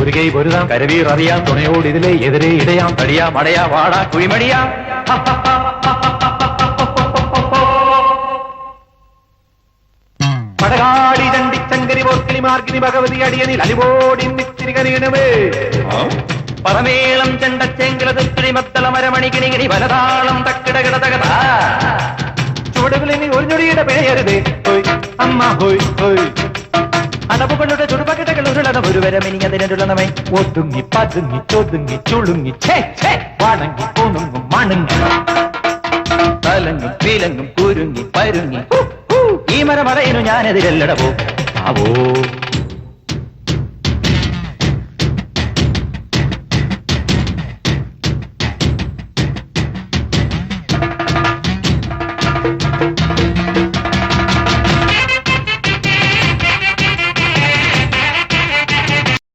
ഒരുകൈ പൊരുതാം കരവീർ അറിയാം തുണയോട് ഇതിലെ എതിരെ ഇടയാം തടിയാ മടയാ വാടാ കുഴിമടിയാ പടകാളി ചണ്ടിച്ചങ്കരി പോർക്കിളി മാർഗിനി ഭഗവതി അടിയനിൽ അലിവോടി നിത്തിരികനീണമേ പറമേളം ചെണ്ടച്ചെങ്കില തുക്കിളി മത്തള മരമണികിണികിണി വലതാളം തക്കിടകിട തകതാ ചുവടുകളിൽ ഒരു ഞൊടിയുടെ പേയരുതേ ഹോയ് അമ്മ ഹോയ് ഹോയ് അടവുകളുടെ ചുടുപകടകൾ ഉരുളണം ഒരു വരമിനിയതിനുള്ളണമേ ഒതുങ്ങി പതുങ്ങി ചൊതുങ്ങി ചുളുങ്ങി വാണങ്ങി പൂണുങ്ങും മണങ്ങി തലങ്ങും പീലങ്ങും കുരുങ്ങി പരുങ്ങി ഈ മരമറയിനു ഞാനെതിരല്ലടവോ ആവോ